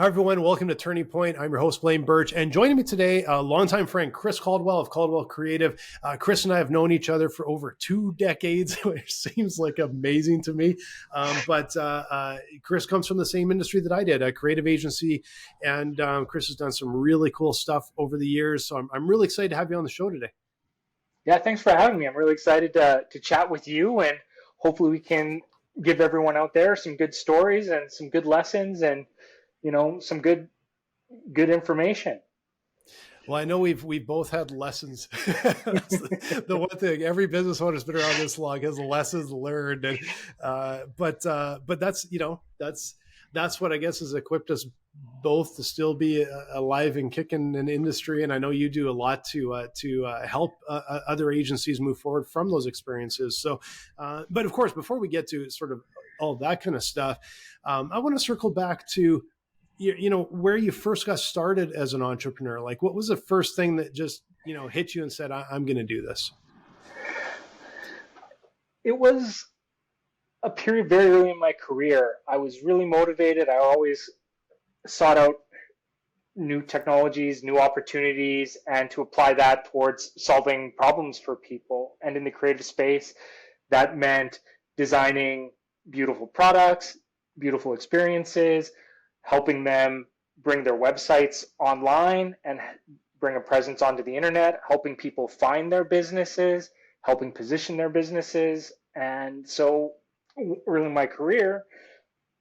Hi, everyone. Welcome to Turning Point. I'm your host, Blaine Birch. And joining me today, a longtime friend, Chris Caldwell of Caldwell Creative. Chris and I have known each other for over 2 decades, which seems like amazing to me. But Chris comes from the same industry that I did, a creative agency. And Chris has done some really cool stuff over the years. So I'm really excited to have you on the show today. Yeah, thanks for having me. I'm really excited to chat with you, and hopefully we can give everyone out there some good stories and some good lessons and some good information. Well, I know we've both had lessons. That's the one thing. Every business owner has been around this long has lessons learned, and but that's that's what I guess has equipped us both to still be alive and kicking in industry. And I know you do a lot to help other agencies move forward from those experiences. So, but of course, before we get to sort of all that kind of stuff, I want to circle back to where you first got started as an entrepreneur. Like, what was the first thing that just, hit you and said, I'm going to do this? It was a period very early in my career. I was really motivated. I always sought out new technologies, new opportunities, and to apply that towards solving problems for people. And in the creative space, that meant designing beautiful products, beautiful experiences, helping them bring their websites online and bring a presence onto the internet, helping people find their businesses, helping position their businesses. And so early in my career,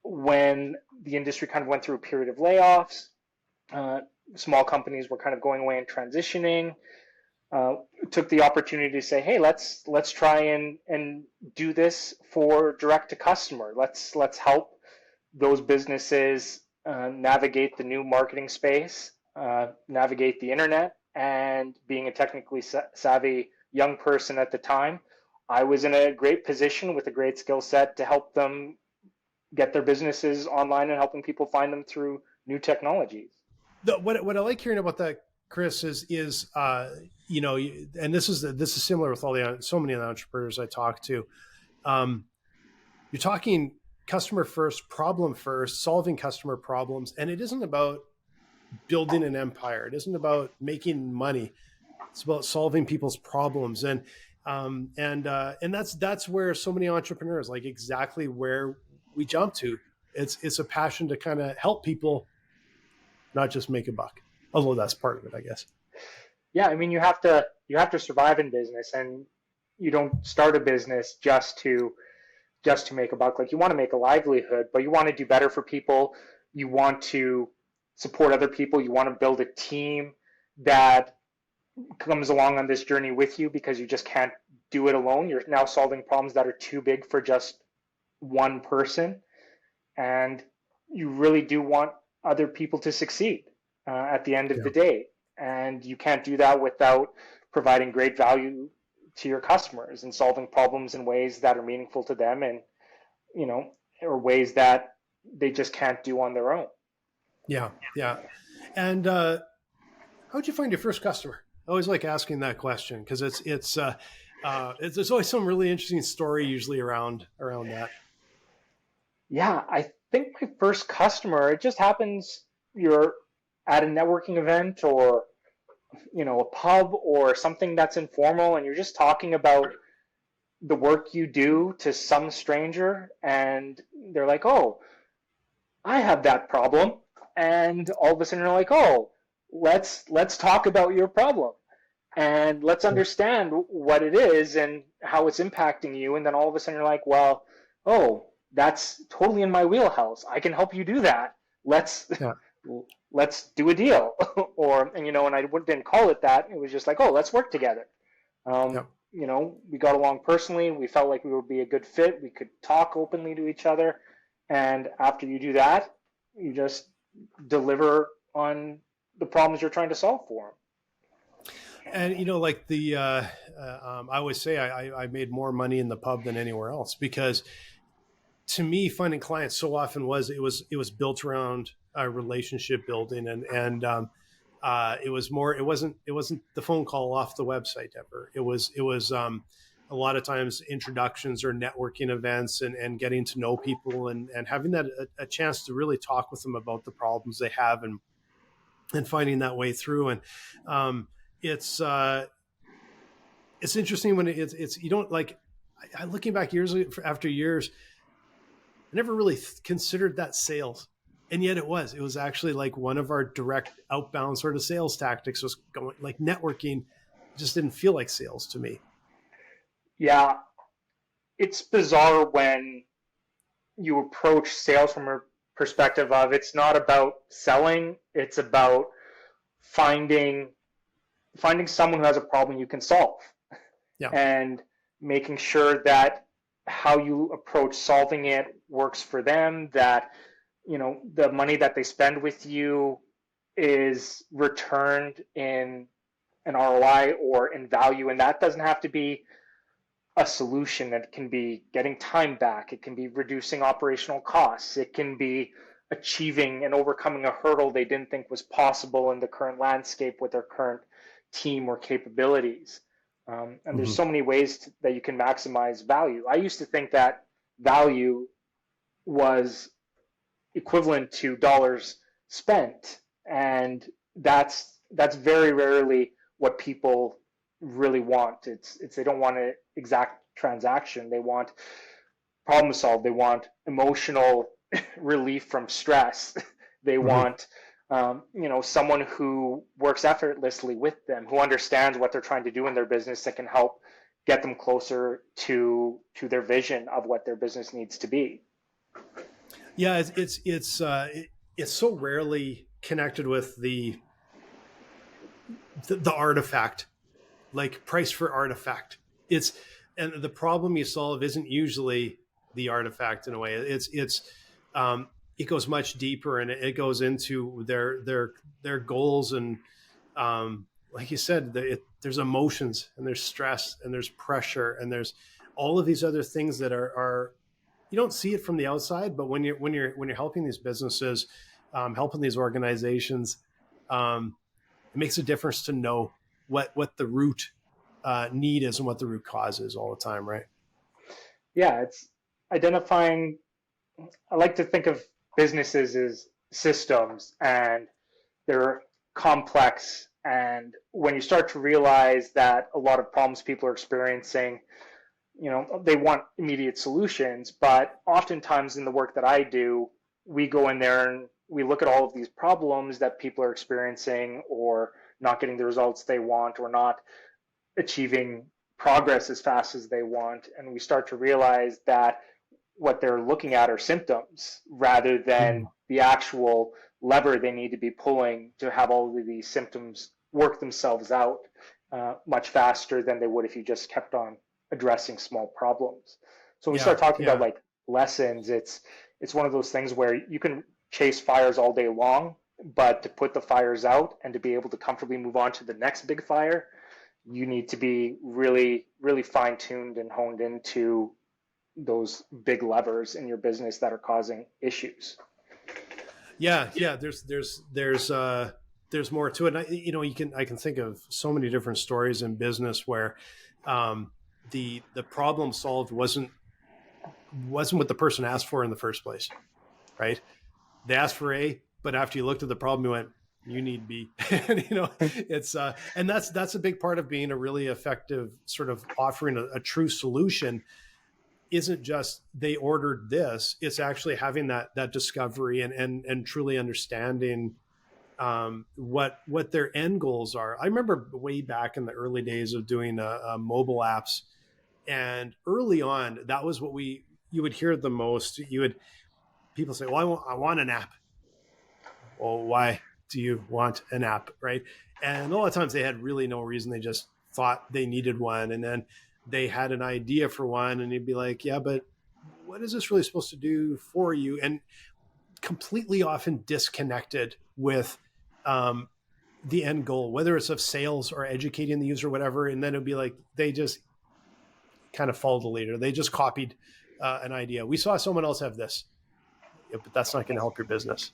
when the industry kind of went through a period of layoffs, small companies were kind of going away and transitioning, took the opportunity to say, hey, let's try and do this for direct to customer. Let's help those businesses navigate the new marketing space, navigate the internet. And being a technically savvy young person at the time, I was in a great position with a great skill set to help them get their businesses online and helping people find them through new technologies. What I like hearing about that, Chris, is and this is similar with so many of the entrepreneurs I talk to. You're talking customer first, problem first, solving customer problems, and it isn't about building an empire. It isn't about making money. It's about solving people's problems, and that's where so many entrepreneurs, like exactly where we jump to. It's a passion to kind of help people, not just make a buck. Although that's part of it, I guess. Yeah, I mean, you have to survive in business, and you don't start a business just to make a buck. Like, you want to make a livelihood, but you want to do better for people. You want to support other people. You want to build a team that comes along on this journey with you, because you just can't do it alone. You're now solving problems that are too big for just one person, and you really do want other people to succeed at the end of the day. And you can't do that without providing great value to your customers and solving problems in ways that are meaningful to them, and or ways that they just can't do on their own. Yeah. And how'd you find your first customer? I always like asking that question, because there's always some really interesting story usually around that. Yeah, I think my first customer, it just happens you're at a networking event, or a pub or something that's informal, and you're just talking about the work you do to some stranger, and they're like, oh, I have that problem. And all of a sudden you're like, oh, let's talk about your problem, and let's understand what it is and how it's impacting you. And then all of a sudden you're like, well, oh, that's totally in my wheelhouse. I can help you do that. Let's do a deal. And I didn't call it that. It was just like, oh, let's work together. We got along personally. We felt like we would be a good fit. We could talk openly to each other. And after you do that, you just deliver on the problems you're trying to solve for them. And like I always say, I made more money in the pub than anywhere else, because to me, finding clients so often it was built around relationship building, and it was more. It wasn't the phone call off the website ever. It was a lot of times introductions or networking events, and getting to know people, and having that a chance to really talk with them about the problems they have, and finding that way through. And um, it's it's interesting when it's you don't like, looking back years after years, I never really considered that sales. And yet it was actually like one of our direct outbound sort of sales tactics was going like networking. Just didn't feel like sales to me. Yeah, it's bizarre when you approach sales from a perspective of it's not about selling, it's about finding someone who has a problem you can solve, Yeah. and making sure that how you approach solving it works for them, that the money that they spend with you is returned in an ROI or in value. And that doesn't have to be a solution. That can be getting time back, it can be reducing operational costs, it can be achieving and overcoming a hurdle they didn't think was possible in the current landscape with their current team or capabilities. And there's Mm-hmm. so many ways that you can maximize value. I used to think that value was equivalent to dollars spent, and that's very rarely what people really want. It's they don't want an exact transaction. They want problem solved. They want emotional relief from stress. They Mm-hmm. want someone who works effortlessly with them, who understands what they're trying to do in their business, that can help get them closer to their vision of what their business needs to be. Yeah, it's so rarely connected with the artifact, like price for artifact. It's And the problem you solve isn't usually the artifact in a way. It goes much deeper, and it goes into their goals, and like you said, there's emotions, and there's stress, and there's pressure, and there's all of these other things that are you don't see it from the outside, but when you're helping these businesses, helping these organizations, it makes a difference to know what the root need is and what the root cause is all the time, right? Yeah, it's identifying. I like to think of businesses as systems, and they're complex. And when you start to realize that a lot of problems people are experiencing, they want immediate solutions. But oftentimes in the work that I do, we go in there and we look at all of these problems that people are experiencing, or not getting the results they want, or not achieving progress as fast as they want. And we start to realize that what they're looking at are symptoms rather than Mhm. the actual lever they need to be pulling to have all of these symptoms work themselves out much faster than they would if you just kept on addressing small problems. So when we Yeah, start talking about yeah, like lessons, it's one of those things where you can chase fires all day long, but to put the fires out and to be able to comfortably move on to the next big fire, you need to be really, really fine tuned and honed into those big levers in your business that are causing issues. yeah. There's more to it. And I can think of so many different stories in business where um, the problem solved wasn't what the person asked for in the first place, right? They asked for A, but after you looked at the problem, you went, you need B. And it's and that's a big part of being a really effective sort of offering a true solution. Isn't just they ordered this; it's actually having that discovery, and truly understanding what their end goals are. I remember way back in the early days of doing mobile apps, and early on, that was what you would hear the most. You would People say, "Well, I want an app." Well, why do you want an app, right? And a lot of times they had really no reason. They just thought they needed one, and then they had an idea for one, and you'd be like, yeah, but what is this really supposed to do for you? And completely often disconnected with um, the end goal, whether it's of sales or educating the user, or whatever. And then it'd be like they just kind of followed the leader. They just copied an idea. We saw someone else have this, yeah, but that's not going to help your business.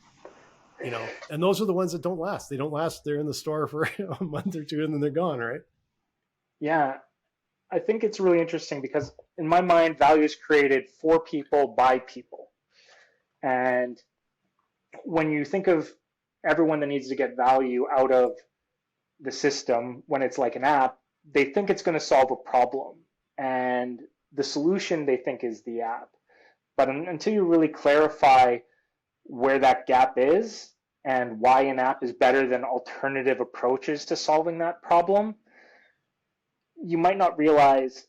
And those are the ones that don't last. They don't last. They're in the store for a month or two, and then they're gone, right? Yeah, I think it's really interesting because in my mind, value is created for people by people. And when you think of everyone that needs to get value out of the system, when it's like an app, they think it's going to solve a problem. And the solution they think is the app. But until you really clarify where that gap is and why an app is better than alternative approaches to solving that problem, you might not realize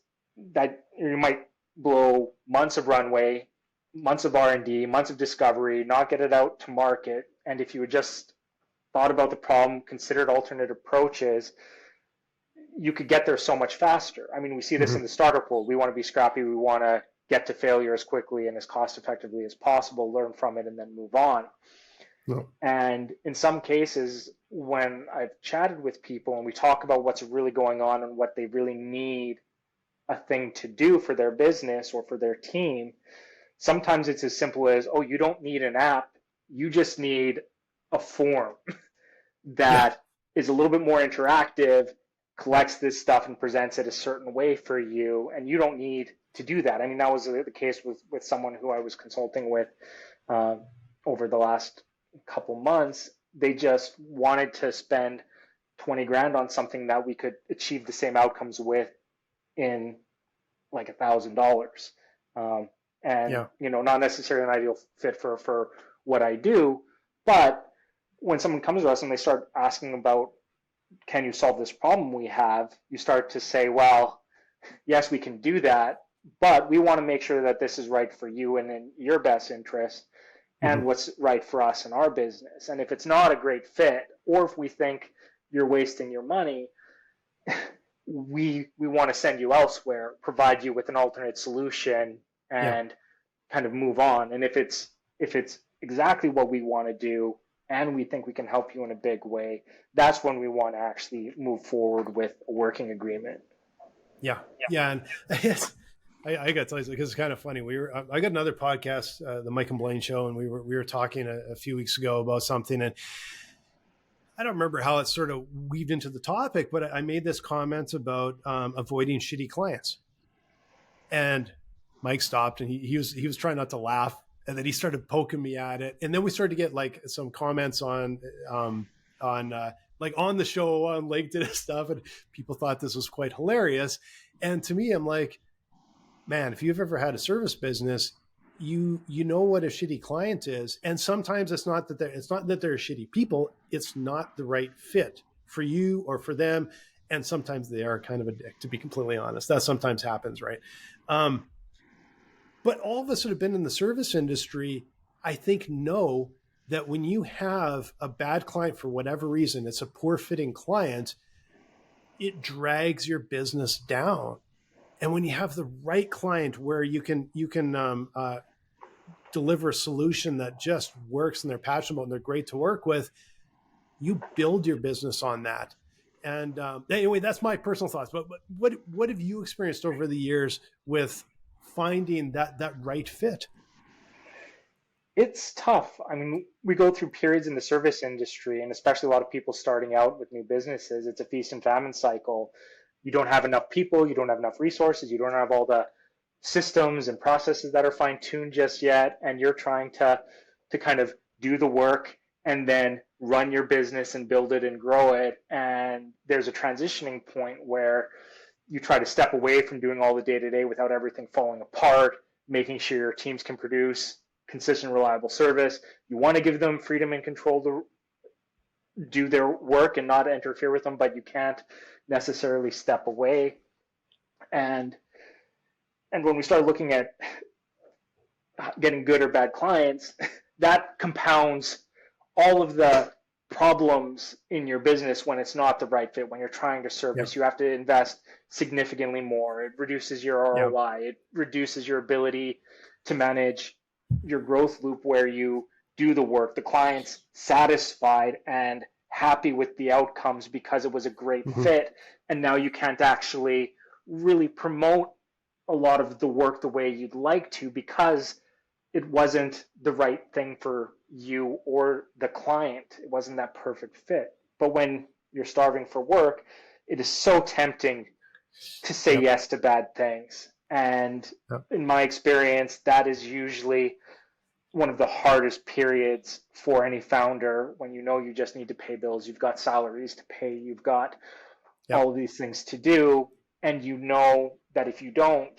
that you might blow months of runway, months of R&D, months of discovery, not get it out to market. And if you had just thought about the problem, considered alternate approaches, you could get there so much faster. I mean, we see this in the startup world. We want to be scrappy. We want to get to failure as quickly and as cost effectively as possible, learn from it, and then move on. No. And in some cases, when I've chatted with people and we talk about what's really going on and what they really need a thing to do for their business or for their team, sometimes it's as simple as, oh, you don't need an app. You just need a form that is a little bit more interactive, collects this stuff and presents it a certain way for you, and you don't need to do that. I mean, that was the case with someone who I was consulting with over the last couple months. They just wanted to spend 20 grand on something that we could achieve the same outcomes with in like $1,000. Not necessarily an ideal fit for what I do, but when someone comes to us and they start asking about, can you solve this problem we have, you start to say, well, yes, we can do that, but we want to make sure that this is right for you and in your best interest and what's right for us in our business. And if it's not a great fit, or if we think you're wasting your money, we want to send you elsewhere, provide you with an alternate solution and kind of move on. And if it's exactly what we want to do and we think we can help you in a big way, that's when we want to actually move forward with a working agreement. Yeah. And I got to tell you, because it's kind of funny. I got another podcast, the Mike and Blaine Show, and we were talking a few weeks ago about something, and I don't remember how it sort of weaved into the topic, but I made this comment about avoiding shitty clients, and Mike stopped, and he was trying not to laugh, and then he started poking me at it, and then we started to get like some comments on like on the show on LinkedIn and stuff, and people thought this was quite hilarious. And to me, I'm like, man, if you've ever had a service business, you know what a shitty client is. And sometimes it's not that they're shitty people. It's not the right fit for you or for them. And sometimes they are kind of a dick, to be completely honest. That sometimes happens, right? But all of us that have been in the service industry, I think, know that when you have a bad client for whatever reason, it's a poor fitting client, it drags your business down. And when you have the right client where you can deliver a solution that just works and they're passionate about and they're great to work with, you build your business on that. And anyway, that's my personal thoughts. But what have you experienced over the years with finding that right fit? It's tough. I mean, we go through periods in the service industry, and especially a lot of people starting out with new businesses. It's a feast and famine cycle. You don't have enough people, you don't have enough resources, you don't have all the systems and processes that are fine-tuned just yet, and you're trying to kind of do the work and then run your business and build it and grow it. And there's a transitioning point where you try to step away from doing all the day-to-day without everything falling apart, making sure your teams can produce consistent, reliable service. You want to give them freedom and control to do their work and not interfere with them, but you can't necessarily step away. And when we start looking at getting good or bad clients, that compounds all of the problems in your business when it's not the right fit. When you're trying to service, you have to invest significantly more. It reduces your ROI. It reduces your ability to manage your growth loop where you do the work. The client's satisfied and happy with the outcomes because it was a great fit. And now you can't actually really promote a lot of the work the way you'd like to because it wasn't the right thing for you or the client. It wasn't that perfect fit. But when you're starving for work, it is so tempting to say Yep. yes to bad things. And Yep. in my experience, that is usually one of the hardest periods for any founder when you know you just need to pay bills, you've got salaries to pay, you've got Yep. all of these things to do, and you know that if you don't,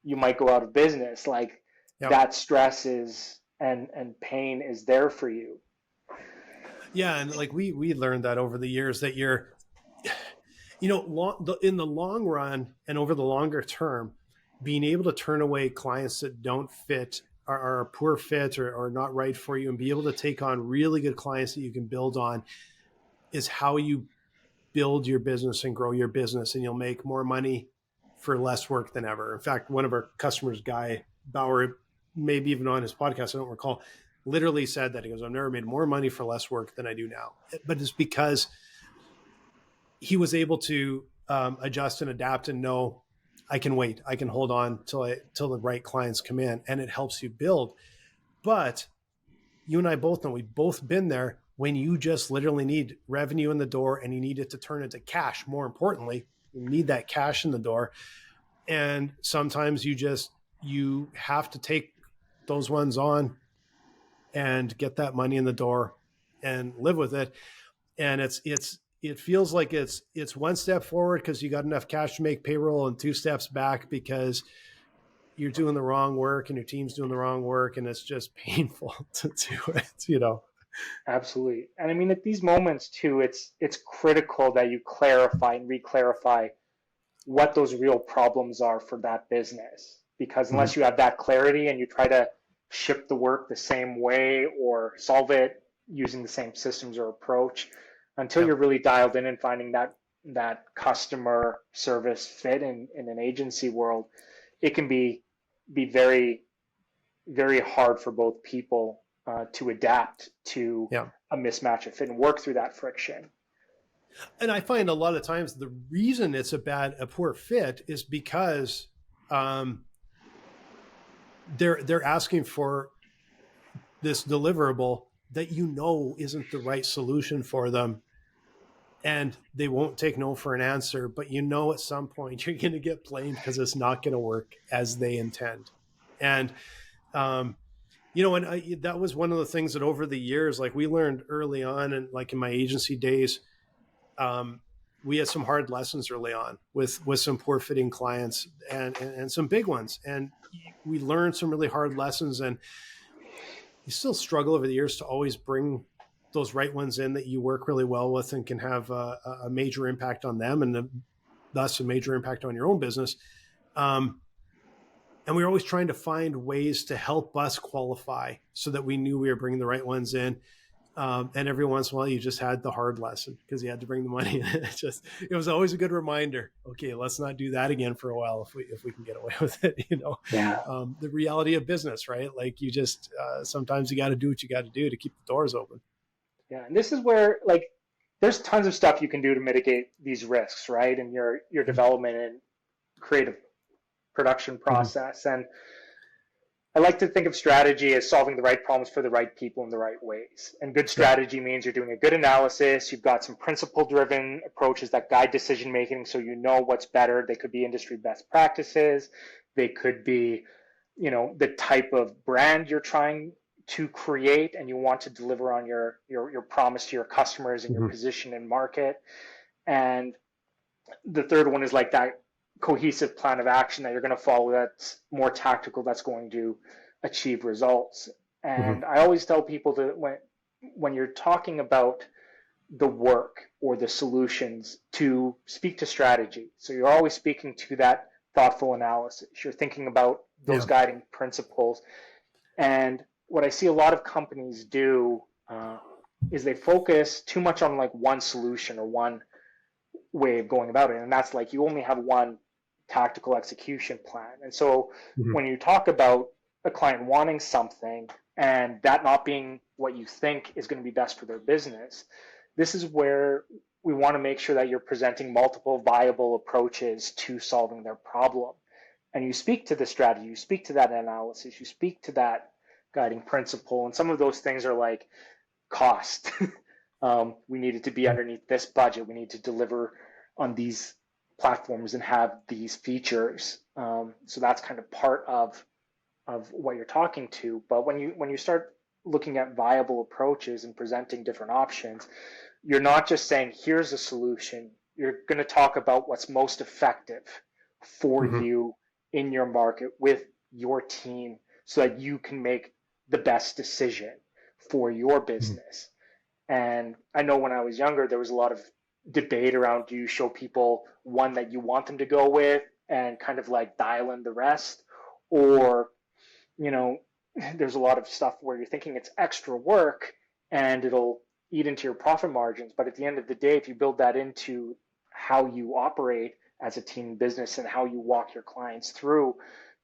you might go out of business. Like Yep. that stress is and pain is there for you. Yeah, and like we learned that over the years that you're, in the long run and over the longer term, being able to turn away clients that don't fit, are a poor fit, or not right for you, and be able to take on really good clients that you can build on is how you build your business and grow your business, and you'll make more money for less work than ever. In fact, one of our customers, Guy Bauer, maybe even on his podcast, I don't recall, literally said that. He goes, I've never made more money for less work than I do now. But it's because he was able to adjust and adapt and know, I can wait. I can hold on till the right clients come in, and it helps you build. But you and I both know, we've both been there when you just literally need revenue in the door and you need it to turn into cash. More importantly, you need that cash in the door. And sometimes you have to take those ones on and get that money in the door and live with it. And it feels like it's one step forward because you got enough cash to make payroll, and two steps back because you're doing the wrong work and your team's doing the wrong work, and it's just painful to do it. Absolutely. And I mean, at these moments too, it's critical that you clarify and re-clarify what those real problems are for that business. Because Mm-hmm. unless you have that clarity and you try to ship the work the same way or solve it using the same systems or approach, until Yep. you're really dialed in and finding that customer service fit in an agency world, it can be very, very hard for both people to adapt to Yeah. a mismatch of fit and work through that friction. And I find a lot of times the reason it's a poor fit is because they're asking for this deliverable that isn't the right solution for them, and they won't take no for an answer. But at some point you're going to get blamed because it's not going to work as they intend. And that was one of the things that over the years, like we learned early on, and like in my agency days, we had some hard lessons early on with some poor fitting clients and some big ones. And we learned some really hard lessons, and you still struggle over the years to always bring those right ones in that you work really well with and can have a major impact on them, and thus a major impact on your own business. And we were always trying to find ways to help us qualify so that we knew we were bringing the right ones in. And every once in a while, you just had the hard lesson because you had to bring the money in. It was always a good reminder. Okay, let's not do that again for a while if we can get away with it. Yeah. The reality of business, right? Like you just sometimes you got to do what you got to do to keep the doors open. Yeah. And this is where there's tons of stuff you can do to mitigate these risks, right? In your development and creative production process. Mm-hmm. And I like to think of strategy as solving the right problems for the right people in the right ways. And good strategy means you're doing a good analysis. You've got some principle-driven approaches that guide decision-making so you know what's better. They could be industry best practices. They could be, the type of brand you're trying to create and you want to deliver on your promise to your customers and your position in market. And the third one is like that cohesive plan of action that you're going to follow that's more tactical, that's going to achieve results. And I always tell people that when you're talking about the work or the solutions, to speak to strategy. So you're always speaking to that thoughtful analysis. You're thinking about those guiding principles. And what I see a lot of companies do is they focus too much on like one solution or one way of going about it. And that's like you only have one tactical execution plan. And so when you talk about a client wanting something and that not being what you think is going to be best for their business, this is where we want to make sure that you're presenting multiple viable approaches to solving their problem. And you speak to the strategy, you speak to that analysis, you speak to that guiding principle. And some of those things are like cost. We need it to be underneath this budget. We need to deliver on these platforms and have these features. So that's kind of part of what you're talking to. But when you start looking at viable approaches and presenting different options, you're not just saying, here's a solution. You're going to talk about what's most effective for Mm-hmm. you in your market with your team so that you can make the best decision for your business. And I know when I was younger, there was a lot of debate around, do you show people one that you want them to go with and kind of like dial in the rest? Or, you know, there's a lot of stuff where you're thinking it's extra work and it'll eat into your profit margins. But at the end of the day, if you build that into how you operate as a team business and how you walk your clients through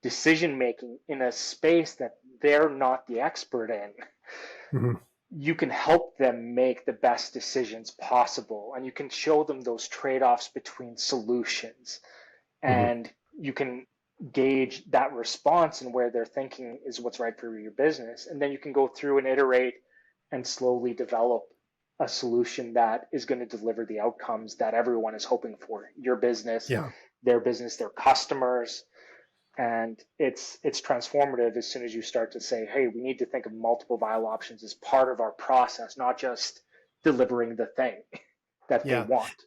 decision making in a space that they're not the expert in, Mm-hmm. you can help them make the best decisions possible, and you can show them those trade-offs between solutions, Mm-hmm. and you can gauge that response and where they're thinking is what's right for your business. And then you can go through and iterate and slowly develop a solution that is going to deliver the outcomes that everyone is hoping for, your business, Yeah. their customers. And it's transformative as soon as you start to say, hey, we need to think of multiple viable options as part of our process, not just delivering the thing that they Yeah. want.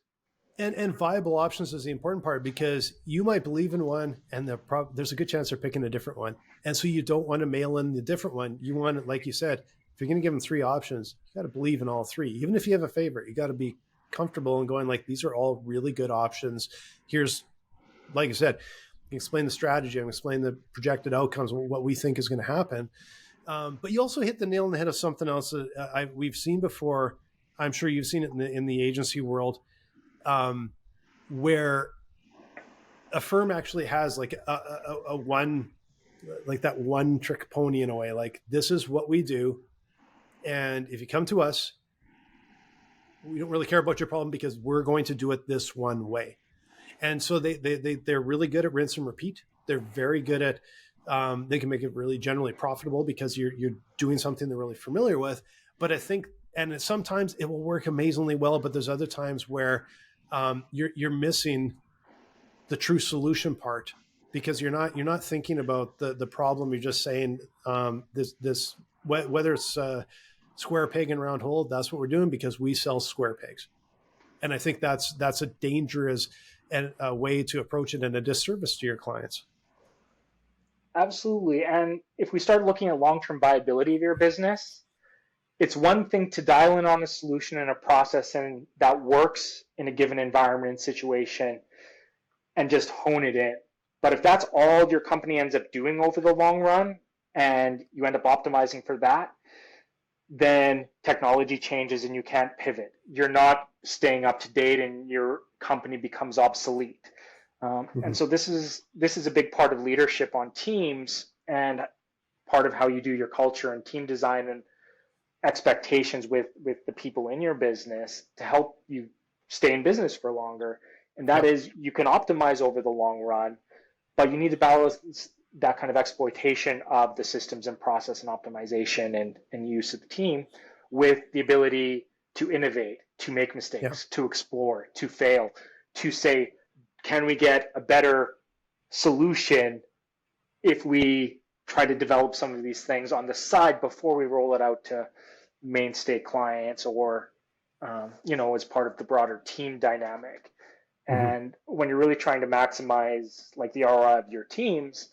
And viable options is the important part, because you might believe in one and there's a good chance they're picking a different one. And so you don't want to mail in the different one. You want, like you said, if you're going to give them 3 options, you got to believe in all 3. Even if you have a favorite, you got to be comfortable in going like, these are all really good options. Here's, like I said, explain the strategy, I'm explain the projected outcomes, what we think is going to happen. But you also hit the nail on the head of something else that we've seen before. I'm sure you've seen it in the agency world, where a firm actually has like a one, like that one trick pony in a way, like, this is what we do. And if you come to us, we don't really care about your problem because we're going to do it this one way. And so they're really good at rinse and repeat. They're very good at, they can make it really generally profitable because you're doing something they're really familiar with. But I think, and sometimes it will work amazingly well, but there's other times where you're missing the true solution part, because you're not thinking about the problem. You're just saying, this whether it's square peg and round hole, that's what we're doing because we sell square pegs. And I think that's a dangerous and a way to approach it, and a disservice to your clients. Absolutely. And if we start looking at long-term viability of your business, it's one thing to dial in on a solution and a process and that works in a given environment and situation and just hone it in. But if that's all your company ends up doing over the long run and you end up optimizing for that, then technology changes and you can't pivot. You're not staying up to date and your company becomes obsolete. And so this is a big part of leadership on teams and part of how you do your culture and team design and expectations with the people in your business to help you stay in business for longer. And that is, you can optimize over the long run, but you need to balance that kind of exploitation of the systems and process and optimization and use of the team with the ability to innovate, to make mistakes, to explore, to fail, to say, can we get a better solution if we try to develop some of these things on the side before we roll it out to mainstay clients or, as part of the broader team dynamic. And when you're really trying to maximize like the ROI of your teams,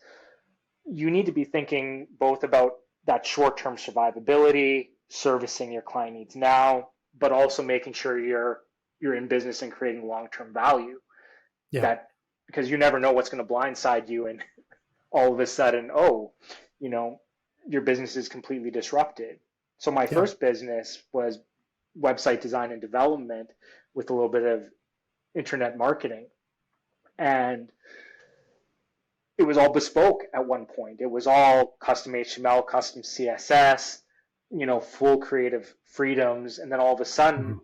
you need to be thinking both about that short-term survivability, servicing your client needs now, but also making sure you're in business and creating long-term value. Yeah. That, because you never know what's going to blindside you and all of a sudden, your business is completely disrupted. So my first business was website design and development with a little bit of internet marketing. And it was all bespoke at one point. It was all custom HTML, custom CSS, full creative freedoms. And then all of a sudden,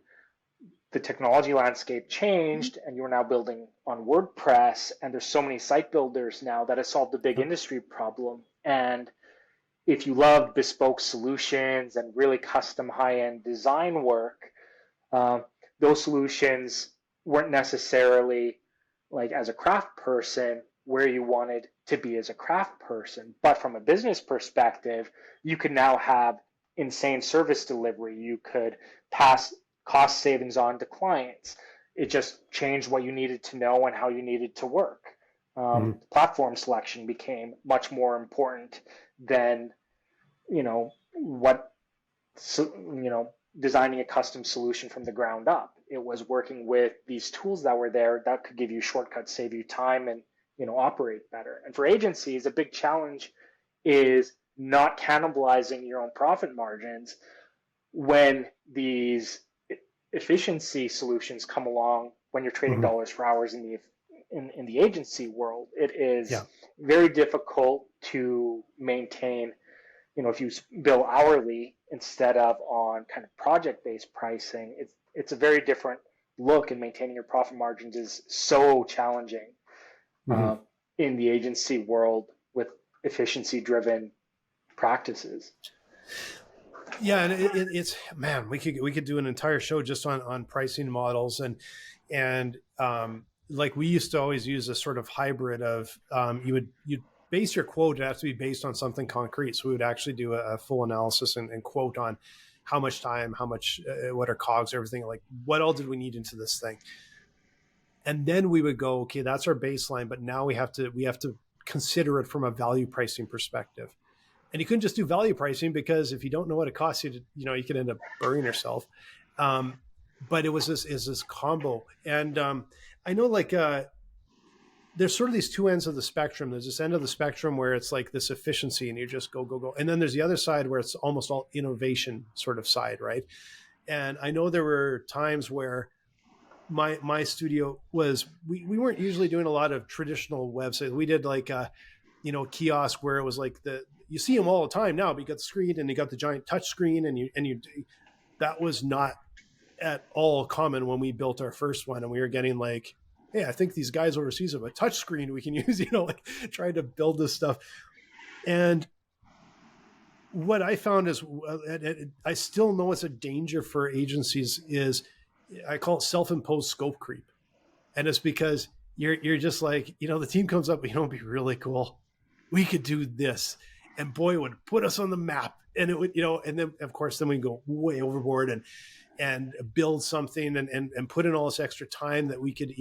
the technology landscape changed and you are now building on WordPress. And there's so many site builders now that has solved a big industry problem. And if you love bespoke solutions and really custom high-end design work, those solutions weren't necessarily like as a craft person where you wanted to be as a craft person. But from a business perspective, you could now have insane service delivery. You could pass cost savings on to clients. It just changed what you needed to know and how you needed to work. Platform selection became much more important than, what, designing a custom solution from the ground up. It was working with these tools that were there that could give you shortcuts, save you time, and operate better. And for agencies, a big challenge is not cannibalizing your own profit margins when these efficiency solutions come along. When you're trading dollars for hours in the agency world, it is very difficult to maintain. If you bill hourly instead of on kind of project-based pricing, it's a very different look, and maintaining your profit margins is so challenging in the agency world with efficiency-driven practices. Yeah, and it's man, we could do an entire show just on pricing models, and like we used to always use a sort of hybrid of you'd base your quote. It has to be based on something concrete. So we would actually do a full analysis and quote on how much time, how much, what are cogs, everything, like what all did we need into this thing. And then we would go, okay, that's our baseline, but now we have to consider it from a value pricing perspective. And you couldn't just do value pricing, because if you don't know what it costs you to, you could end up burying yourself. But it was this combo. And I know there's sort of these two ends of the spectrum. There's this end of the spectrum where it's like this efficiency and you just go. And then there's the other side where it's almost all innovation sort of side, right? And I know there were times where my studio was, we weren't usually doing a lot of traditional websites. We did like kiosk where it was like you see them all the time now, but you got the screen and you got the giant touch screen, and you that was not at all common when we built our first one. And we were getting like, hey, I think these guys overseas have a touch screen we can use, trying to build this stuff. And what I found is, I still know it's a danger for agencies, is I call it self-imposed scope creep. And it's because you're just like, the team comes up, it'd be really cool. We could do this. And boy, it would put us on the map. And it would, and then of course, then we go way overboard and build something and put in all this extra time that we could,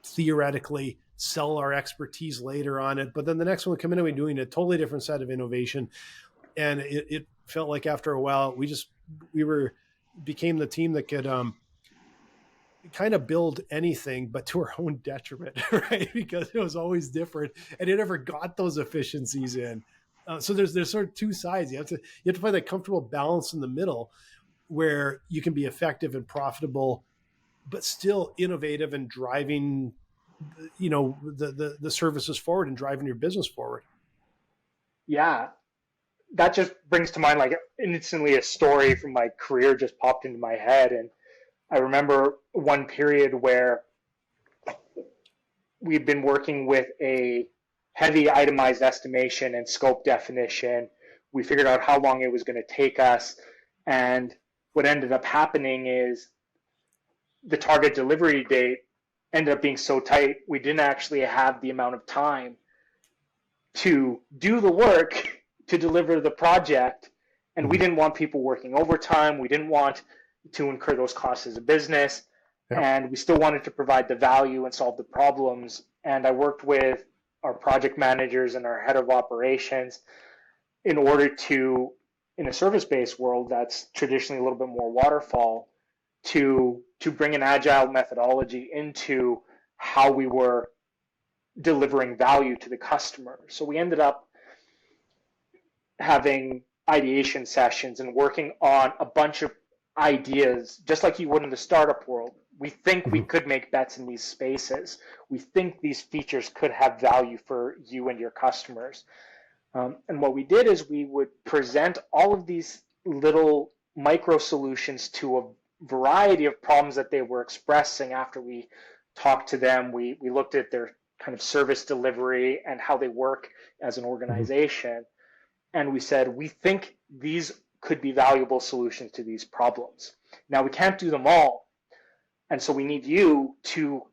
theoretically sell our expertise later on it. But then the next one would come in and we're doing a totally different set of innovation. And it felt like after a while, we became the team that could kind of build anything, but to our own detriment, right? Because it was always different and it never got those efficiencies in. So there's sort of two sides. You have to find that comfortable balance in the middle where you can be effective and profitable, but still innovative and driving, the services forward and driving your business forward. Yeah. That just brings to mind, like, instantly a story from my career just popped into my head. And I remember one period where we've been working with a heavy itemized estimation and scope definition. We figured out how long it was going to take us. And what ended up happening is the target delivery date ended up being so tight, we didn't actually have the amount of time to do the work to deliver the project. And we didn't want people working overtime. We didn't want to incur those costs as a business. And we still wanted to provide the value and solve the problems. And I worked with our project managers and our head of operations in order to, in a service-based world that's traditionally a little bit more waterfall, to bring an agile methodology into how we were delivering value to the customer. So we ended up having ideation sessions and working on a bunch of ideas, just like you would in the startup world. We think we could make bets in these spaces. We think these features could have value for you and your customers. And what we did is we would present all of these little micro solutions to a variety of problems that they were expressing after we talked to them. We looked at their kind of service delivery and how they work as an organization. And we said, we think these could be valuable solutions to these problems. Now, we can't do them all. And so we need you to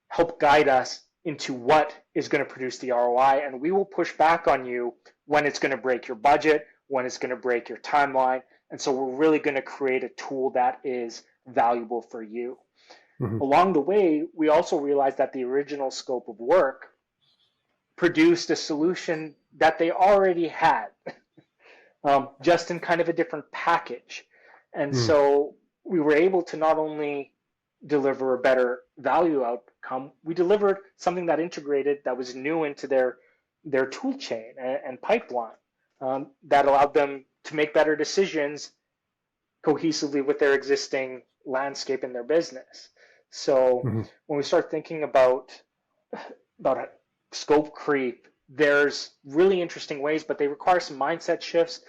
help guide us into what is going to produce the ROI. And we will push back on you when it's going to break your budget, when it's going to break your timeline. And so we're really going to create a tool that is valuable for you. Mm-hmm. Along the way, we also realized that the original scope of work produced a solution that they already had, just in kind of a different package. And so we were able to not only deliver a better value outcome, we delivered something that integrated, that was new into their tool chain and pipeline, that allowed them to make better decisions cohesively with their existing landscape in their business. So when we start thinking about scope creep, there's really interesting ways, but they require some mindset shifts.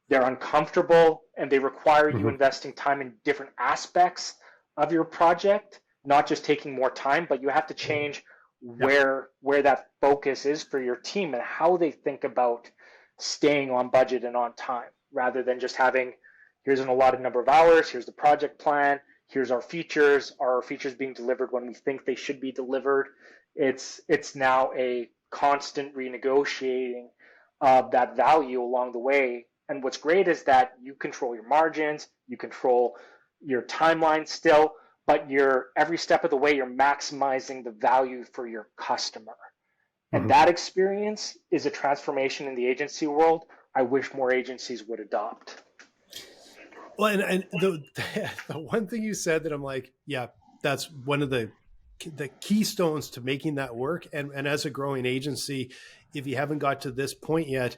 They're uncomfortable, and they require you investing time in different aspects of your project, not just taking more time, but you have to change where that focus is for your team and how they think about staying on budget and on time, rather than just having, here's an allotted number of hours, here's the project plan, here's our features. Are our features being delivered when we think they should be delivered? It's now a constant renegotiating of that value along the way. And what's great is that you control your margins, you control your timeline still, but every step of the way, you're maximizing the value for your customer. And that experience is a transformation in the agency world I wish more agencies would adopt. Well, and the one thing you said that I'm like, yeah, that's one of the keystones to making that work. And as a growing agency, if you haven't got to this point yet,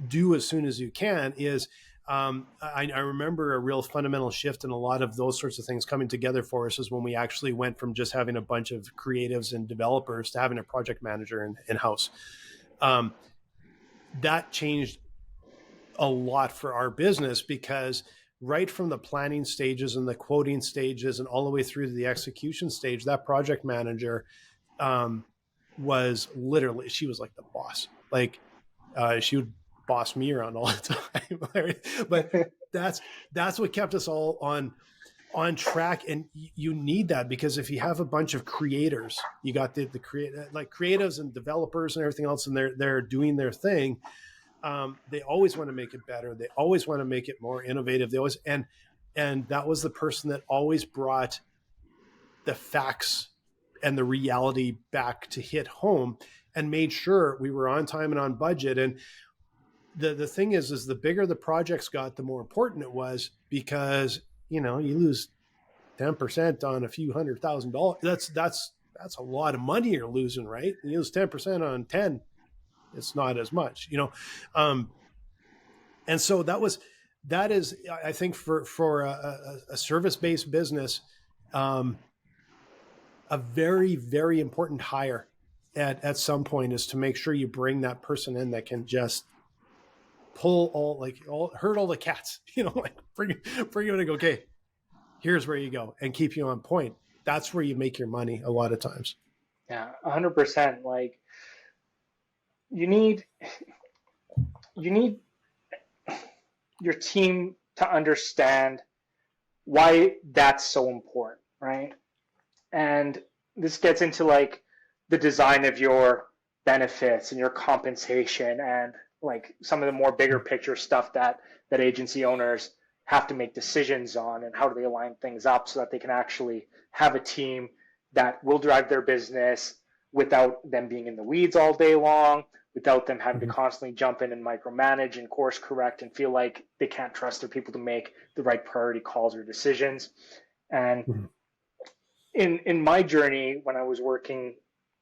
do as soon as you can is, I remember a real fundamental shift in a lot of those sorts of things coming together for us is when we actually went from just having a bunch of creatives and developers to having a project manager in-house. That changed a lot for our business, because right from the planning stages and the quoting stages and all the way through to the execution stage, that project manager was literally, she was like the boss. Like she would boss me around all the time. But that's what kept us all on track. And you need that, because if you have a bunch of creators, you got the creatives and developers and everything else, and they're doing their thing. They always want to make it better. They always want to make it more innovative. They always, and that was the person that always brought the facts and the reality back to hit home and made sure we were on time and on budget. And the thing is the bigger the projects got, the more important it was, because, you lose 10% on a few $100,000. That's a lot of money you're losing, right? You lose 10% on 10. It's not as much, and so that is, I think for a service-based business, a very, very important hire at some point is to make sure you bring that person in that can just herd all the cats, bring you in and go, okay, here's where you go, and keep you on point. That's where you make your money a lot of times. Yeah, 100%. Like, you need your team to understand why that's so important, right? And this gets into like the design of your benefits and your compensation, and like some of the more bigger picture stuff that agency owners have to make decisions on, and how do they align things up so that they can actually have a team that will drive their business without them being in the weeds all day long, without them having to constantly jump in and micromanage and course correct and feel like they can't trust their people to make the right priority calls or decisions. And in my journey, when I was working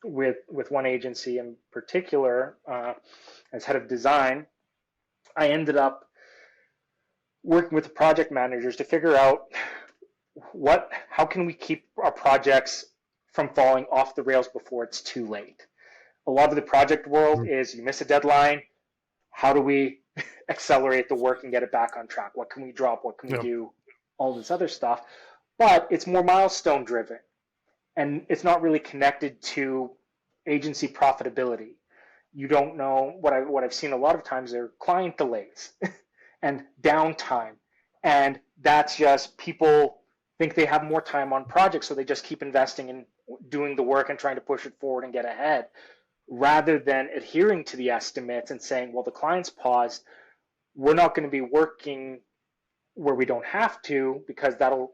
with one agency in particular, as head of design, I ended up working with the project managers to figure out how can we keep our projects from falling off the rails before it's too late. A lot of the project world is you miss a deadline. How do we accelerate the work and get it back on track? What can we drop? What can we do? All this other stuff. But it's more milestone driven, and it's not really connected to agency profitability. You don't know what I've seen a lot of times are client delays and downtime. And that's just people think they have more time on projects, so they just keep investing doing the work and trying to push it forward and get ahead, rather than adhering to the estimates and saying, well, the client's paused. We're not going to be working where we don't have to, because that'll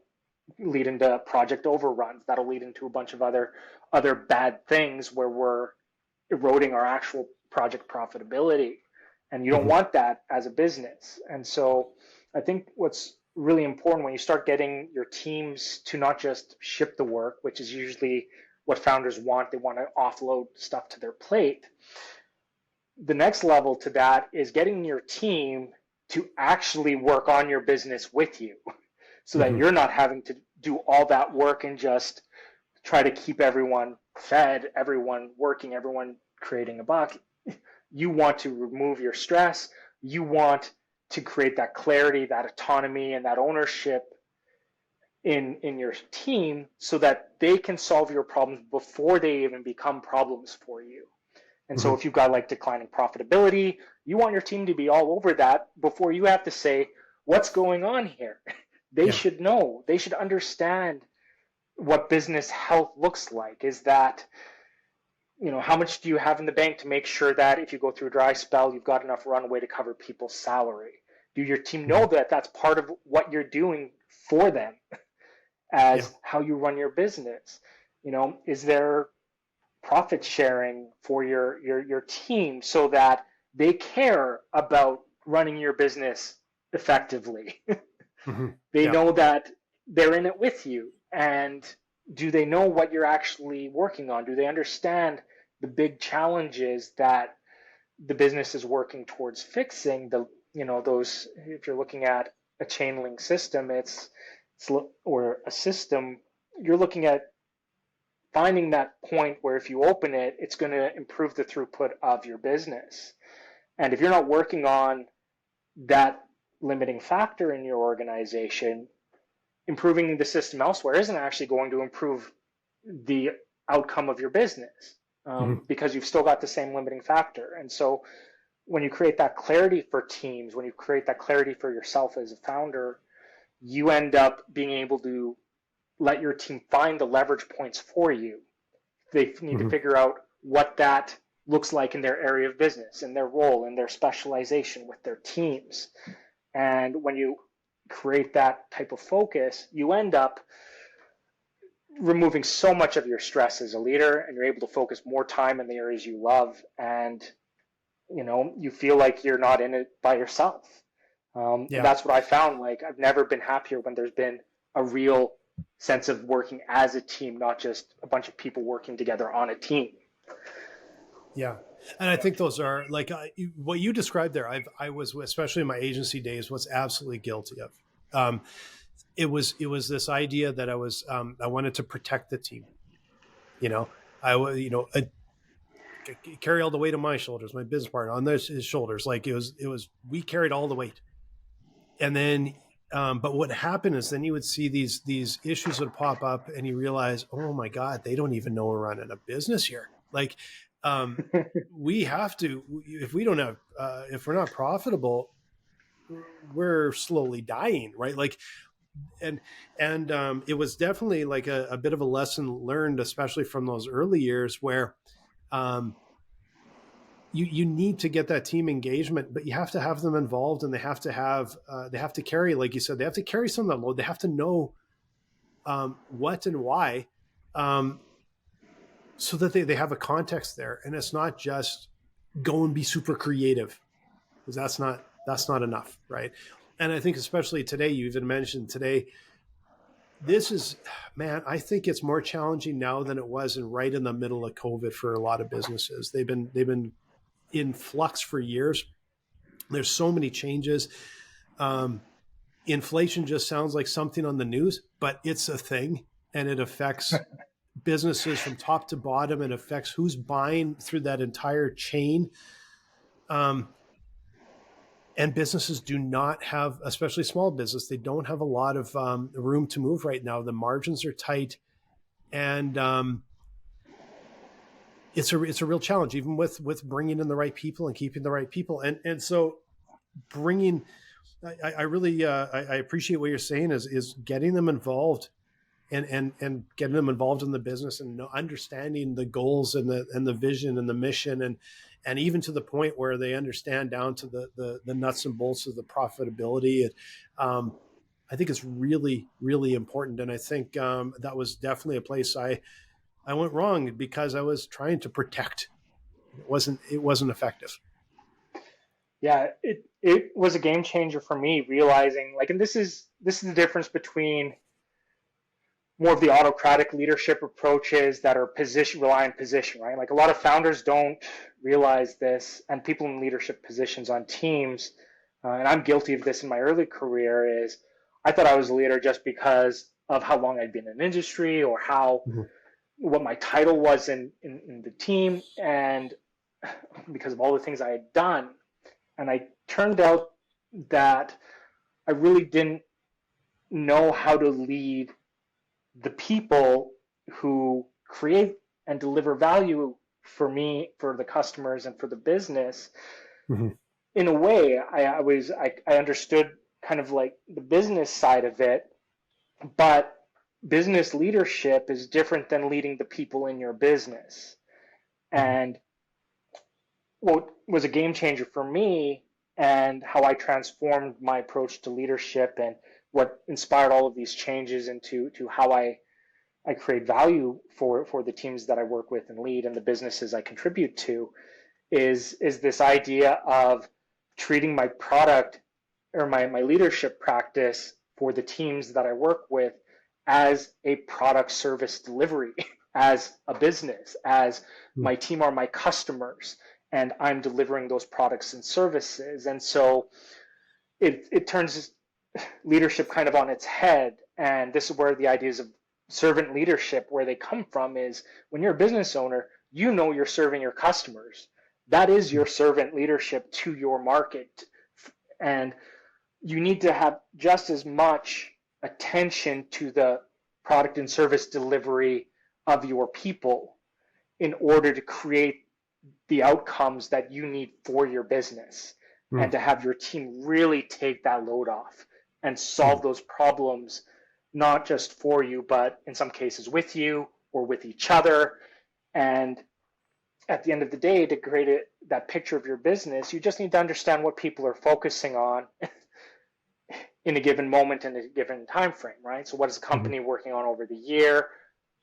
lead into project overruns. That'll lead into a bunch of other bad things where we're eroding our actual project profitability. And you don't want that as a business. And so I think what's really important when you start getting your teams to not just ship the work, which is usually what founders want, they want to offload stuff to their plate. The next level to that is getting your team to actually work on your business with you, so that you're not having to do all that work and just try to keep everyone fed, everyone working, everyone creating a buck. You want to remove your stress. You want to create that clarity, that autonomy, and that ownership in your team, so that they can solve your problems before they even become problems for you. And so if you've got like declining profitability, you want your team to be all over that before you have to say, what's going on here? They should know. They should understand what business health looks like. Is that, how much do you have in the bank to make sure that if you go through a dry spell, you've got enough runway to cover people's salary? Do your team know that that's part of what you're doing for them as how you run your business? Is there profit sharing for your team so that they care about running your business effectively? They know that they're in it with you. And do they know what you're actually working on? Do they understand the big challenges that the business is working towards fixing? Those, if you're looking at a chain link system, or a system, you're looking at finding that point where if you open it, it's going to improve the throughput of your business. And if you're not working on that limiting factor in your organization, improving the system elsewhere isn't actually going to improve the outcome of your business, because you've still got the same limiting factor. And so when you create that clarity for teams, when you create that clarity for yourself as a founder, you end up being able to let your team find the leverage points for you. They need to figure out what that looks like in their area of business, in their role, in their specialization with their teams. And when you create that type of focus, you end up removing so much of your stress as a leader, and you're able to focus more time in the areas you love. And, you feel like you're not in it by yourself. And that's what I found. Like, I've never been happier when there's been a real sense of working as a team, not just a bunch of people working together on a team. Yeah. And I think those are like what you described there. I was, especially in my agency days, was absolutely guilty of. It was this idea that I wanted to protect the team. I carry all the weight on my shoulders, my business partner on his shoulders. Like it was, we carried all the weight. And then, but what happened is then you would see these issues would pop up, and you realize, oh my God, they don't even know we're running a business here. Like, we have to, if we don't have, if we're not profitable, we're slowly dying, right? Like, and it was definitely like a bit of a lesson learned, especially from those early years where, you need to get that team engagement, but you have to have them involved, and they have to carry, like you said, they have to carry some of that load. They have to know what and why, so that they have a context there. And it's not just go and be super creative, because that's not enough, right? And I think especially today, you even mentioned today, this is, man, I think it's more challenging now than it was right in the middle of COVID for a lot of businesses. They've been in flux for years. There's so many changes. Inflation just sounds like something on the news, but it's a thing, and it affects businesses from top to bottom, and affects who's buying through that entire chain. And businesses do not have, especially small business, they don't have a lot of room to move right now. The margins are tight, and it's a real challenge, even with bringing in the right people and keeping the right people. And so bringing, I really, I appreciate what you're saying is getting them involved and getting them involved in the business and understanding the goals and the vision and the mission, and even to the point where they understand down to the nuts and bolts of the profitability. I think it's really, really important. And I think that was definitely a place I went wrong because I was trying to protect. It wasn't effective. Yeah, it was a game changer for me, realizing like, and this is the difference between more of the autocratic leadership approaches that are position rely on position, right? Like a lot of founders don't realize this, and people in leadership positions on teams, and I'm guilty of this in my early career, is I thought I was a leader just because of how long I'd been in industry or how Mm-hmm. what my title was in the team, and because of all the things I had done. And I turned out that I really didn't know how to lead the people who create and deliver value for me, for the customers, and for the business. Mm-hmm. In a way, I understood kind of like the business side of it, but business leadership is different than leading the people in your business. Mm-hmm. And what was a game changer for me and how I transformed my approach to leadership and what inspired all of these changes into how I create value for the teams that I work with and lead and the businesses I contribute to is this idea of treating my product or my leadership practice for the teams that I work with as a product service delivery, as a business, as my team are my customers, and I'm delivering those products and services. And so it turns leadership kind of on its head. And this is where the ideas of servant leadership, where they come from, is when you're a business owner, you know you're serving your customers. That is your servant leadership to your market. And you need to have just as much attention to the product and service delivery of your people in order to create the outcomes that you need for your business and to have your team really take that load off and solve those problems, not just for you, but in some cases with you or with each other. And at the end of the day, to create that picture of your business, you just need to understand what people are focusing on in a given moment in a given time frame, right? So what is the company working on over the year?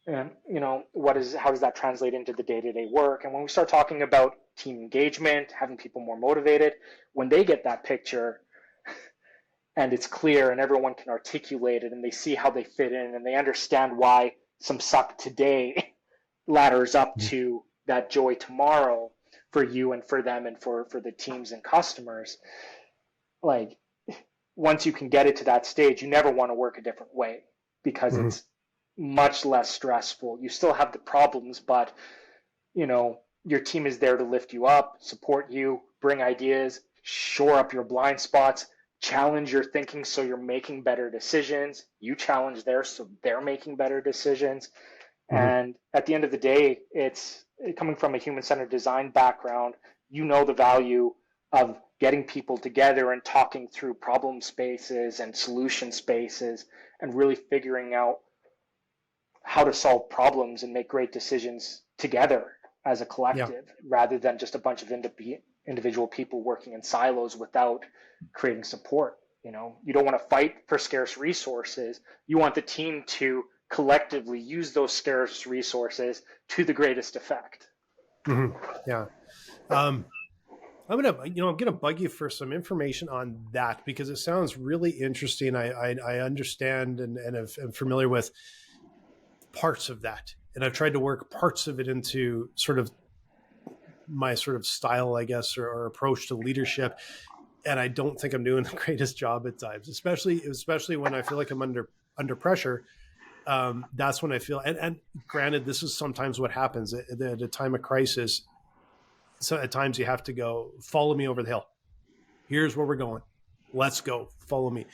And how does that translate into the day-to-day work? And when we start talking about team engagement, having people more motivated, when they get that picture and it's clear and everyone can articulate it and they see how they fit in and they understand why some suck today ladders up to that joy tomorrow for you and for them and for the teams and customers. Like, once you can get it to that stage, you never want to work a different way because it's much less stressful. You still have the problems, but your team is there to lift you up, support you, bring ideas, shore up your blind spots, challenge your thinking so you're making better decisions. You challenge theirs so they're making better decisions. And at the end of the day, it's coming from a human-centered design background. You know the value of getting people together and talking through problem spaces and solution spaces and really figuring out how to solve problems and make great decisions together as a collective rather than just a bunch of individual people working in silos without creating support. You don't want to fight for scarce resources. You want the team to collectively use those scarce resources to the greatest effect. Yeah. I'm gonna bug you for some information on that because it sounds really interesting. I understand and am familiar with parts of that, and I've tried to work parts of it into sort of my sort of style, I guess, or approach to leadership. And I don't think I'm doing the greatest job at times, especially when I feel like I'm under pressure. That's when I feel, and granted, this is sometimes what happens at a time of crisis. So at times you have to go, follow me over the hill. Here's where we're going. Let's go. Follow me.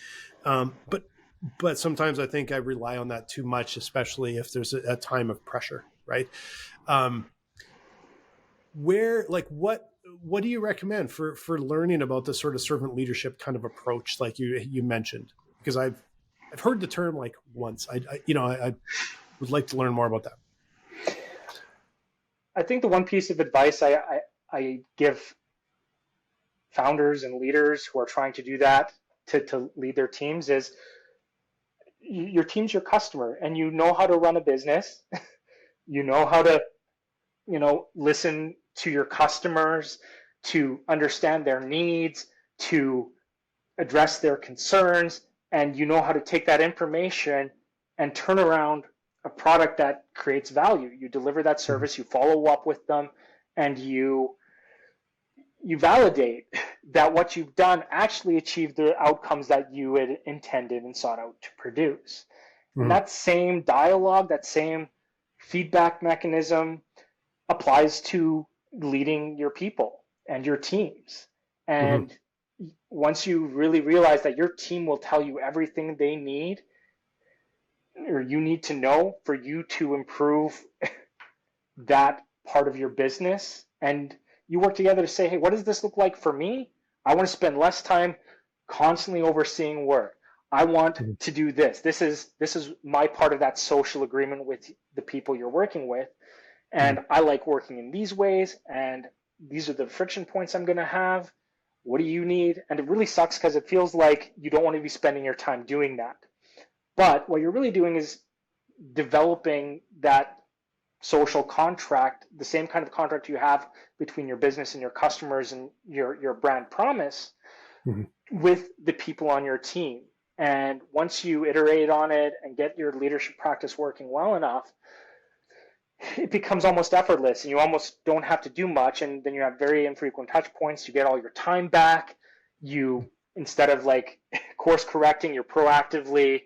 But sometimes I think I rely on that too much, especially if there's a time of pressure, right? What do you recommend for learning about this sort of servant leadership kind of approach, like you mentioned? Because I've I've heard the term like once. I would like to learn more about that. I think the one piece of advice I give founders and leaders who are trying to do that to lead their teams is your team's your customer, and you know how to run a business. You know how to, listen to your customers, to understand their needs, to address their concerns, and you know how to take that information and turn around a product that creates value. You deliver that service, you follow up with them, and you validate that what you've done actually achieved the outcomes that you had intended and sought out to produce. And that same dialogue, that same feedback mechanism applies to leading your people and your teams. And once you really realize that your team will tell you everything they need or you need to know for you to improve that part of your business, and you work together to say, hey, what does this look like for me? I want to spend less time constantly overseeing work. I want to do this. This is my part of that social agreement with the people you're working with. And I like working in these ways, and these are the friction points I'm going to have. What do you need? And it really sucks because it feels like you don't want to be spending your time doing that. But what you're really doing is developing that social contract, the same kind of contract you have between your business and your customers and your brand promise with the people on your team. And once you iterate on it and get your leadership practice working well enough, it becomes almost effortless, and you almost don't have to do much. And then you have very infrequent touch points. You get all your time back. You, instead of like course correcting, you're proactively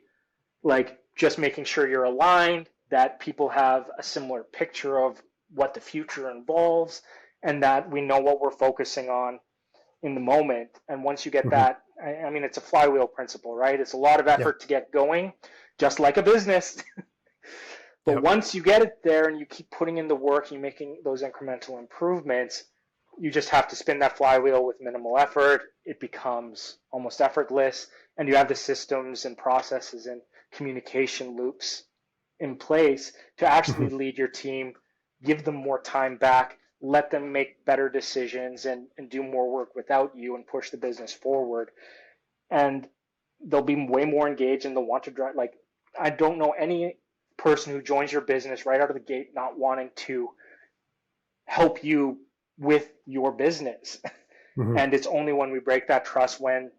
like just making sure you're aligned, that people have a similar picture of what the future involves, and that we know what we're focusing on in the moment. And once you get that, I mean, it's a flywheel principle, right? It's a lot of effort to get going, just like a business. But once you get it there and you keep putting in the work, you're making those incremental improvements, you just have to spin that flywheel with minimal effort. It becomes almost effortless, and you have the systems and processes and communication loops in place to actually lead your team, give them more time back, let them make better decisions and do more work without you and push the business forward. And they'll be way more engaged and they'll want to drive. Like, I don't know any person who joins your business right out of the gate not wanting to help you with your business. And it's only when we break that trust, when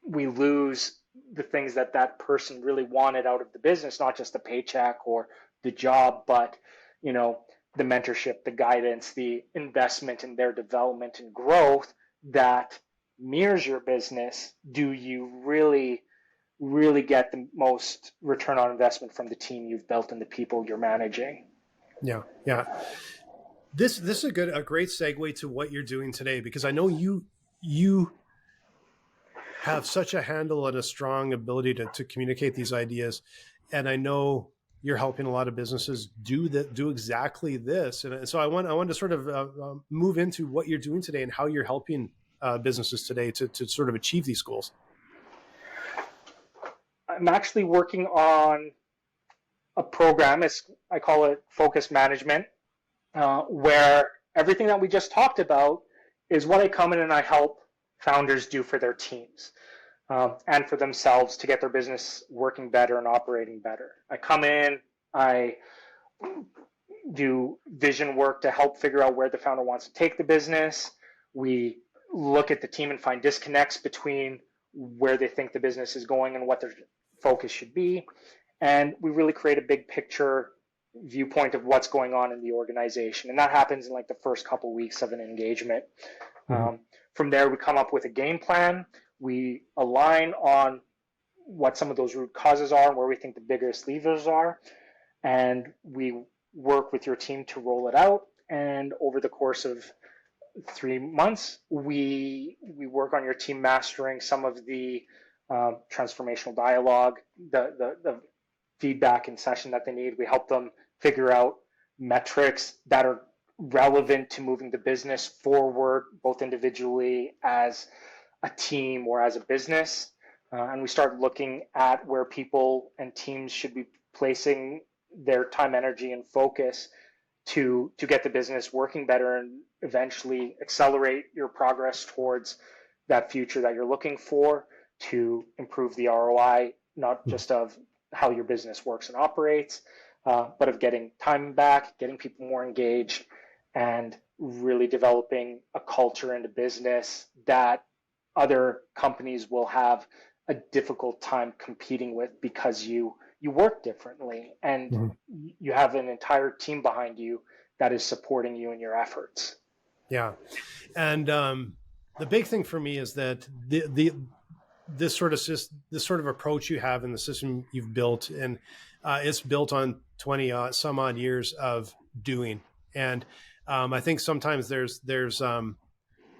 we lose the things that person really wanted out of the business, not just the paycheck or the job, but the mentorship, the guidance, the investment in their development and growth that mirrors your business. Do you really get the most return on investment from the team you've built and the people you're managing? Yeah. This is a great segue to what you're doing today, because I know you have such a handle and a strong ability to communicate these ideas, and I know you're helping a lot of businesses do exactly this. And so I want to sort of move into what you're doing today and how you're helping businesses today to sort of achieve these goals. I'm actually working on a program. I call it focus management, where everything that we just talked about is what I come in and I help founders do for their teams and for themselves to get their business working better and operating better. I come in, I do vision work to help figure out where the founder wants to take the business. We look at the team and find disconnects between where they think the business is going and what their focus should be. And we really create a big picture viewpoint of what's going on in the organization. And that happens in like the first couple weeks of an engagement. From there, we come up with a game plan. We align on what some of those root causes are and where we think the biggest levers are. And we work with your team to roll it out. And over the course of 3 months, we work on your team mastering some of the transformational dialogue, the feedback and session that they need. We help them figure out metrics that are relevant to moving the business forward, both individually as a team or as a business. and we start looking at where people and teams should be placing their time, energy, and focus to get the business working better and eventually accelerate your progress towards that future that you're looking for, to improve the ROI, not just of how your business works and operates, but of getting time back, getting people more engaged, and really developing a culture in the business that other companies will have a difficult time competing with, because you work differently and you have an entire team behind you that is supporting you in your efforts. Yeah. And the big thing for me is that this sort of approach you have in the system you've built, and it's built on 20 some odd years of doing. And I think sometimes there's a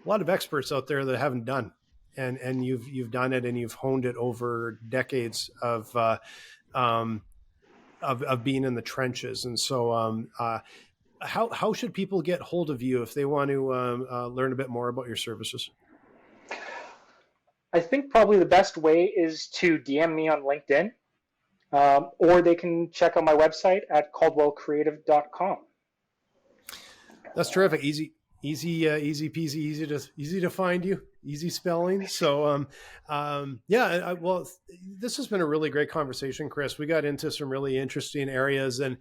lot of experts out there that haven't done, and you've done it, and you've honed it over decades of being in the trenches. And so how should people get hold of you if they want to learn a bit more about your services? I think probably the best way is to DM me on LinkedIn, or they can check out my website at caldwellcreative.com. That's terrific. Easy peasy, easy to find you, easy spelling. So, well, this has been a really great conversation, Chris. We got into some really interesting areas, and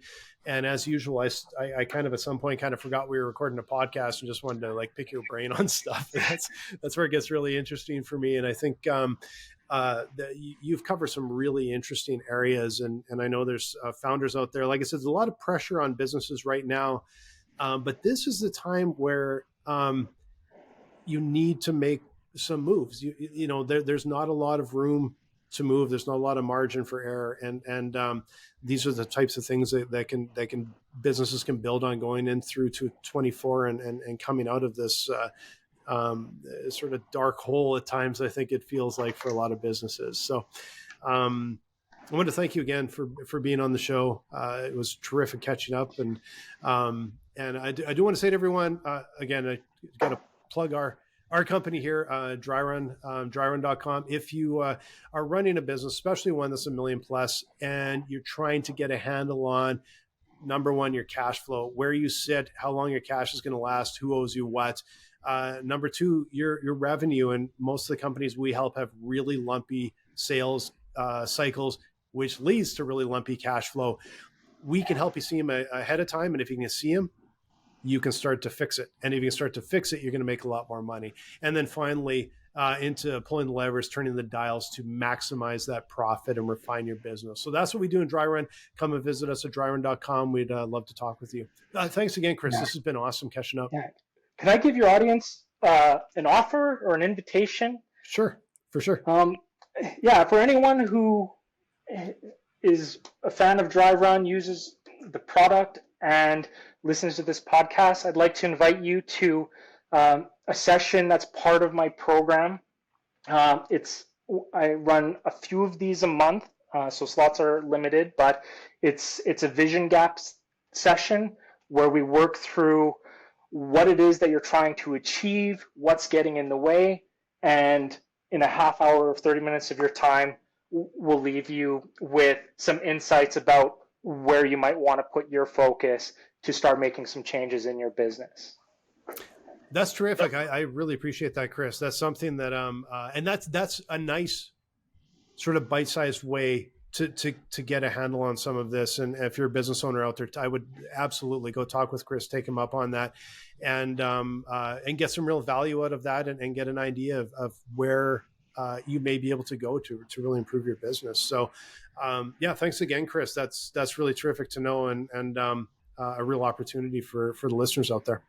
as usual, I kind of at some point kind of forgot we were recording a podcast and just wanted to like pick your brain on stuff. That's where it gets really interesting for me. And I think, you've covered some really interesting areas, and I know there's founders out there. Like I said, there's a lot of pressure on businesses right now. But this is the time where you need to make some moves. There's not a lot of room to move. There's not a lot of margin for error, and these are the types of things that businesses can build on going in through to 24 and coming out of this sort of dark hole at times. I think it feels like for a lot of businesses. So. I want to thank you again for being on the show. It was terrific catching up, and I do want to say to everyone, again, I got to plug our company here, Dryrun, dryrun.com. If you are running a business, especially one that's $1 million plus, and you're trying to get a handle on, number one, your cash flow, where you sit, how long your cash is going to last, who owes you what. Number two, your revenue. And most of the companies we help have really lumpy sales cycles, which leads to really lumpy cash flow. We can help you see them ahead of time. And if you can see them, you can start to fix it. And if you can start to fix it, you're going to make a lot more money. And then finally, into pulling the levers, turning the dials to maximize that profit and refine your business. So that's what we do in Dryrun. Come and visit us at dryrun.com. We'd love to talk with you. Thanks again, Chris. Yeah. This has been awesome catching up. Yeah. Can I give your audience an offer or an invitation? Sure, for sure. For anyone who is a fan of Dryrun, uses the product, and listens to this podcast, I'd like to invite you to a session that's part of my program. I run a few of these a month, so slots are limited, but it's a vision gaps session where we work through what it is that you're trying to achieve, what's getting in the way, and in a half hour or 30 minutes of your time, we'll leave you with some insights about where you might want to put your focus to start making some changes in your business. That's terrific. I really appreciate that, Chris. That's something that, and that's a nice sort of bite-sized way to get a handle on some of this. And if you're a business owner out there, I would absolutely go talk with Chris, take him up on that, and get some real value out of that, and get an idea of where you may be able to go to really improve your business. So, thanks again, Chris. That's really terrific to know, and a real opportunity for the listeners out there.